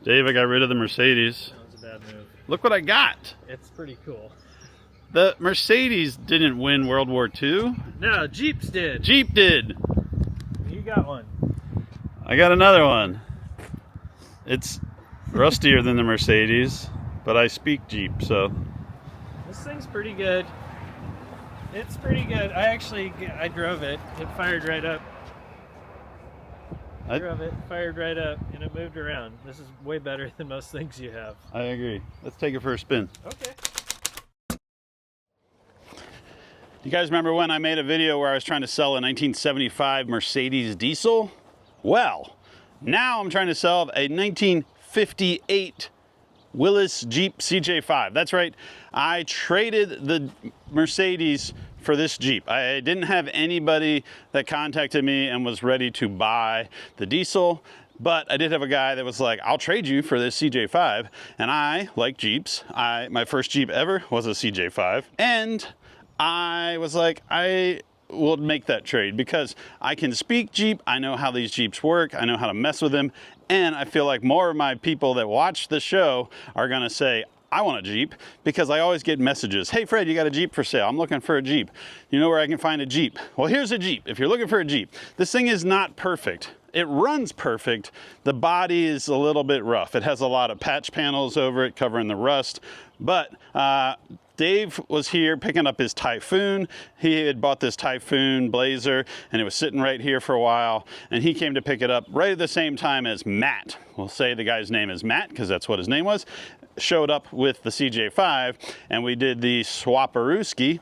Dave, I got rid of the Mercedes. That was a bad move. Look what I got. It's pretty cool. The Mercedes didn't win World War II. No, Jeeps did. Jeep did. You got one. I got another one. It's rustier than the Mercedes, but I speak Jeep, so. This thing's pretty good. It's pretty good. I drove it. It fired right up. I drove it, fired right up, and it moved around. This is way better than most things you have. I agree. Let's take it for a spin. Okay. You guys remember when I made a video where I was trying to sell a 1975 Mercedes diesel? Well, now I'm trying to sell a 1958 Willys Jeep CJ5. That's right. I traded the Mercedes for this Jeep. I didn't have anybody that contacted me and was ready to buy the diesel, but I did have a guy that was like, I'll trade you for this CJ5. And I like Jeeps. My first Jeep ever was a CJ5. And I was like, I will make that trade because I can speak Jeep. I know how these Jeeps work. I know how to mess with them. And I feel like more of my people that watch the show are gonna say, I want a Jeep, because I always get messages. Hey Fred, you got a Jeep for sale? I'm looking for a Jeep. You know where I can find a Jeep? Well, here's a Jeep. If you're looking for a Jeep, this thing is not perfect. It runs perfect. The body is a little bit rough. It has a lot of patch panels over it covering the rust, but Dave was here picking up his Typhoon. He had bought this Typhoon Blazer and it was sitting right here for a while, and he came to pick it up right at the same time as Matt. We'll say the guy's name is Matt because that's what his name was. Showed up with the CJ5 and we did the swaparooski.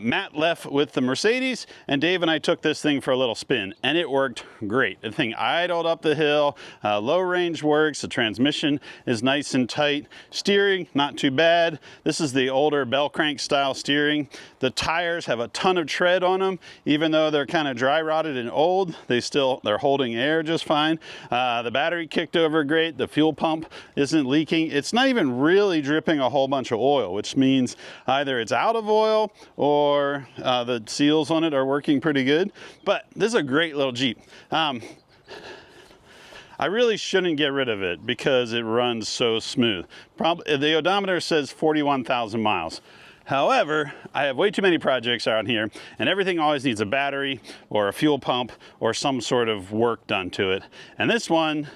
Matt left with the Mercedes and Dave and I took this thing for a little spin and it worked great. The thing idled up the hill, low range works, the transmission is nice and tight, steering not too bad. This is the older bell crank style steering. The tires have a ton of tread on them, even though they're kind of dry rotted and old, they're holding air just fine. The battery kicked over great, the fuel pump isn't leaking. It's not even really dripping a whole bunch of oil, which means either it's out of oil or the seals on it are working pretty good. But this is a great little Jeep. I really shouldn't get rid of it because it runs so smooth. The odometer says 41,000 miles. However, I have way too many projects out here and everything always needs a battery or a fuel pump or some sort of work done to it. And this one,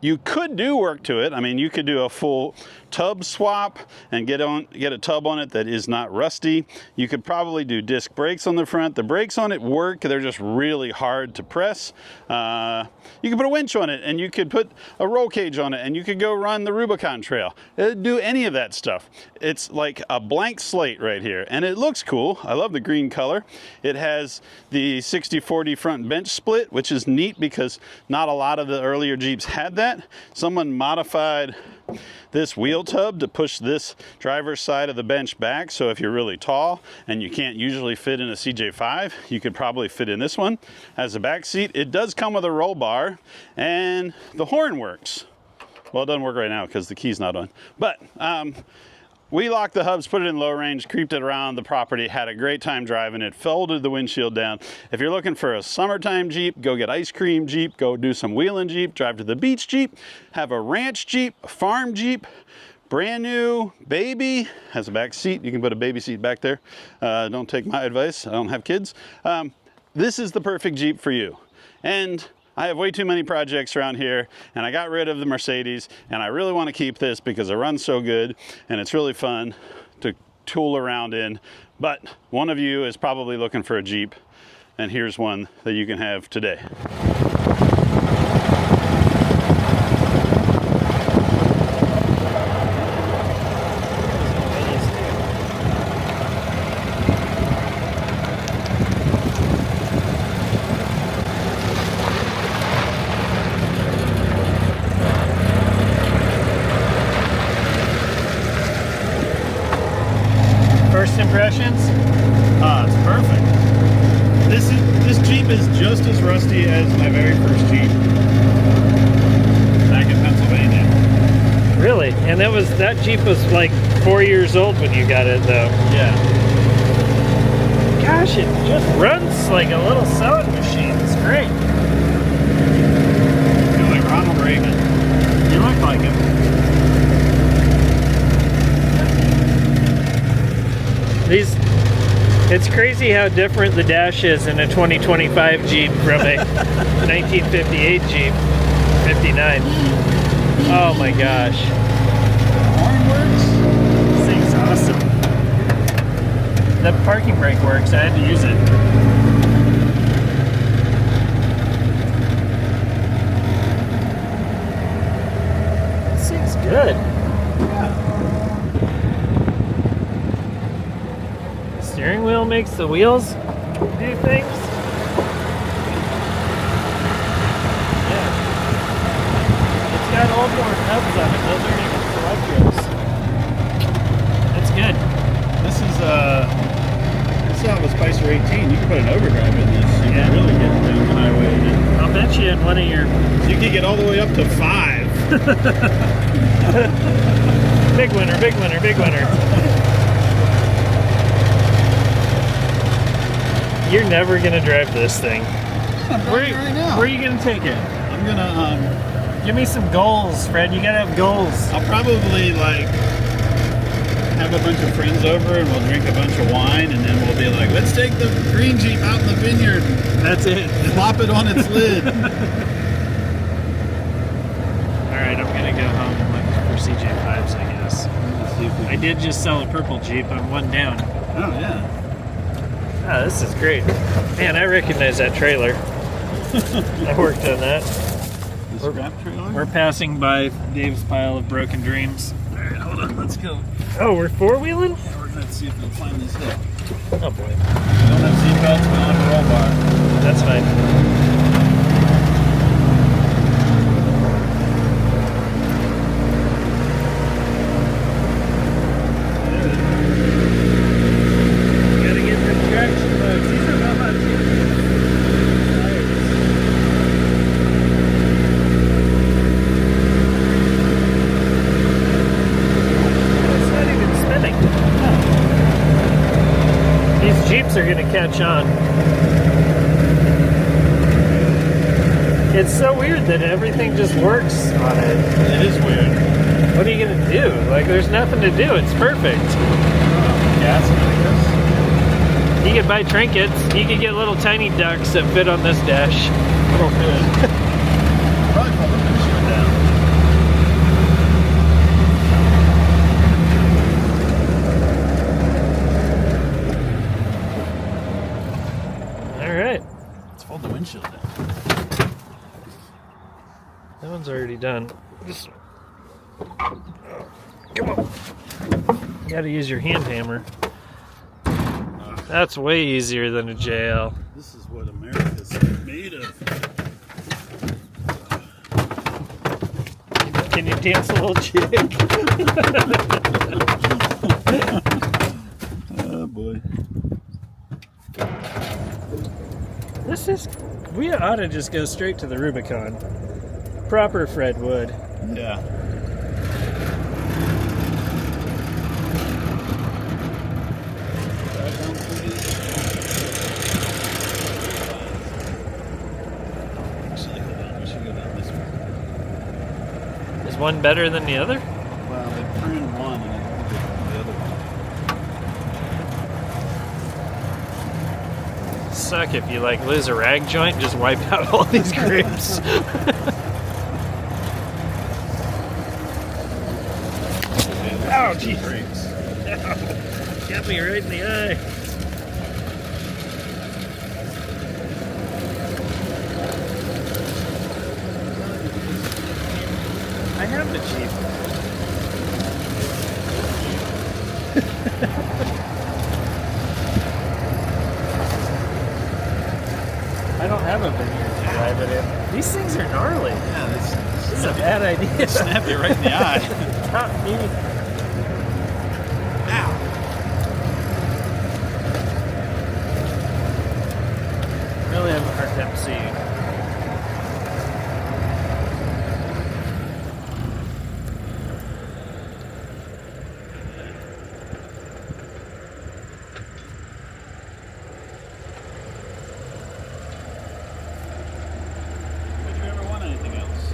you could do work to it. I mean, you could do a full tub swap and get a tub on it that is not rusty. You could probably do disc brakes on the front. The brakes on it work. They're just really hard to press. You could put a winch on it and you could put a roll cage on it and you could go run the Rubicon Trail. Do any of that stuff. It's like a blank slate right here and it looks cool. I love the green color. It has the 60-40 front bench split, which is neat because not a lot of the earlier Jeeps had that. Someone modified this wheel tub to push this driver's side of the bench back, so if you're really tall and you can't usually fit in a CJ5, you could probably fit in this one as a back seat. It does come with a roll bar and the horn works. Well, it doesn't work right now because the key's not on, but we locked the hubs, put it in low range, creeped it around the property, had a great time driving it, folded the windshield down. If you're looking for a summertime Jeep, go get ice cream Jeep, go do some wheeling Jeep, drive to the beach Jeep, have a ranch Jeep, a farm Jeep, brand new baby, has a back seat. You can put a baby seat back there. Don't take my advice, I don't have kids. This is the perfect Jeep for you. And I have way too many projects around here and I got rid of the Mercedes and I really want to keep this because it runs so good and it's really fun to tool around in. But one of you is probably looking for a Jeep and here's one that you can have today. First impressions? It's perfect. This Jeep is just as rusty as my very first Jeep back in Pennsylvania. Really? And that Jeep was like 4 years old when you got it though. Yeah. Gosh, it just runs like a little sewing machine. It's great. You're like Ronald Reagan. You look like him. It's crazy how different the dash is in a 2025 Jeep from a 1958 Jeep, 59. Oh my gosh. Horn works? This thing's awesome. The parking brake works, I had to use it. This thing's good. Steering wheel makes the wheels do things. Yeah. It's got Oldmore hubs on it. Those aren't even Electros. That's good. This is out of a Spicer 18. You can put an overdrive in this. You can really get down the highway. I'll bet you in one of your... So you can get all the way up to 5. Big winner, big winner, big winner. You're never gonna drive this thing. Where are you gonna take it? I'm gonna Give me some goals, Fred. You gotta have goals. I'll probably like have a bunch of friends over and we'll drink a bunch of wine and then we'll be like, let's take the green Jeep out in the vineyard. That's it. Flop it on its lid. Alright, I'm gonna go home and look for CJ5s, I guess. Let's see if we I did just sell a purple Jeep. I'm one down. Oh yeah. Ah, this is great. Man, I recognize that trailer. I worked on that. The scrap trailer? We're passing by Dave's pile of broken dreams. Alright, hold on, let's go. Oh, we're four-wheeling? Yeah, we're gonna see if we'll find this hill. Oh boy. We don't have seatbelts, we don't have a roll bar. That's fine. Gotta get them traction bugs. These are not hot It's not even spinning. These Jeeps are gonna catch on. It's so weird that everything just works on it. It is weird. What are you gonna do? Like, there's nothing to do. It's perfect. Gas, I guess. You could buy trinkets. You could get little tiny ducks that fit on this dash. Oh, good. Probably pull the windshield down. All right, Let's fold the windshield down. that one's already done. Just come on. You gotta use your hand hammer. That's way easier than a JL. This is what America's made of. Can you dance a little jig? Oh boy. This is. We ought to just go straight to the Rubicon. Proper Fred Wood. Yeah. Actually, hold on. We should go down this way. Is one better than the other? Well, they pruned one and I think they pruned the other one. Suck if you like lose a rag joint and just wipe out all these grapes. Ow, geez. Brakes. Got me right in the eye. I have the Jeep. I don't have a vineyard to drive it in. These things are gnarly. Yeah, This is a bad idea. snap you right in the eye. Not me. Ow. Really have a hard time seeing. Would you ever want anything else?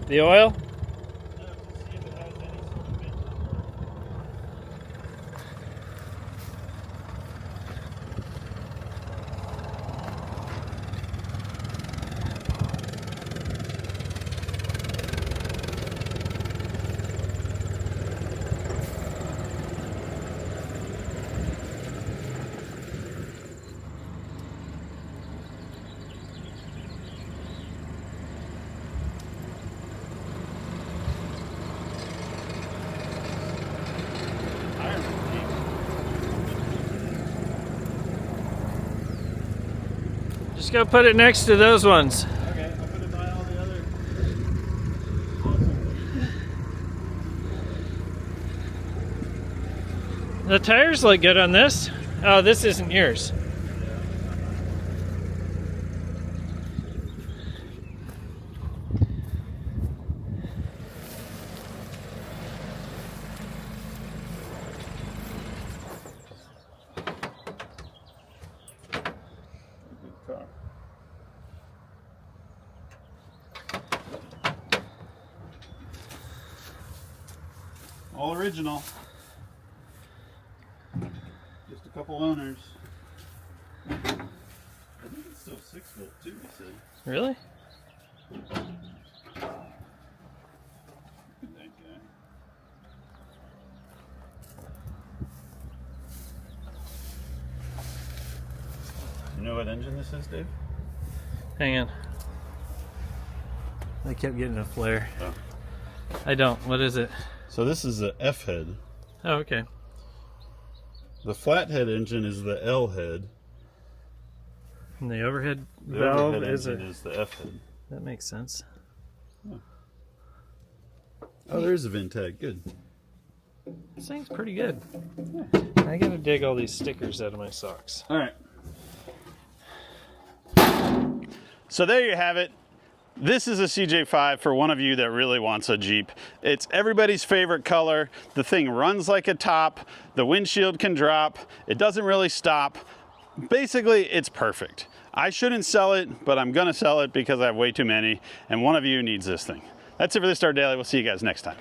The oil? Just go put it next to those ones. Okay, I'll put it by all the other. The tires look good on this. Oh, this isn't yours. All original. Just a couple owners. I think it's still 6-volt too, he said. Really? Look at that guy. You know what engine this is, Dave? Hang on. I kept getting a flare. Oh. I don't. What is it? So this is the F head. Oh, okay. The flathead engine is the L head. And the overhead The valve overhead is engine is the F head. That makes sense. Oh, there's a VIN tag. Good. This thing's pretty good. I gotta dig all these stickers out of my socks. All right. So there you have it. This is a CJ5 for one of you that really wants a Jeep. It's everybody's favorite color. The thing runs like a top. The windshield can drop. It doesn't really stop. Basically, it's perfect. I shouldn't sell it, but I'm gonna sell it because I have way too many, and one of you needs this thing. That's it for this Star Daily. We'll see you guys next time.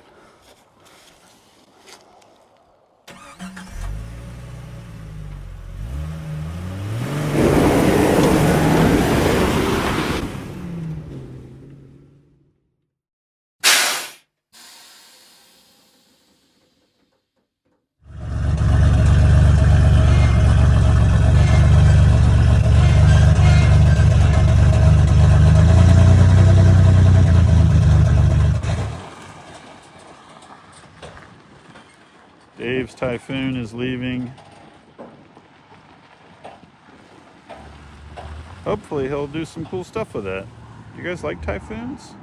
Dave's Typhoon is leaving. Hopefully he'll do some cool stuff with that. You guys like Typhoons?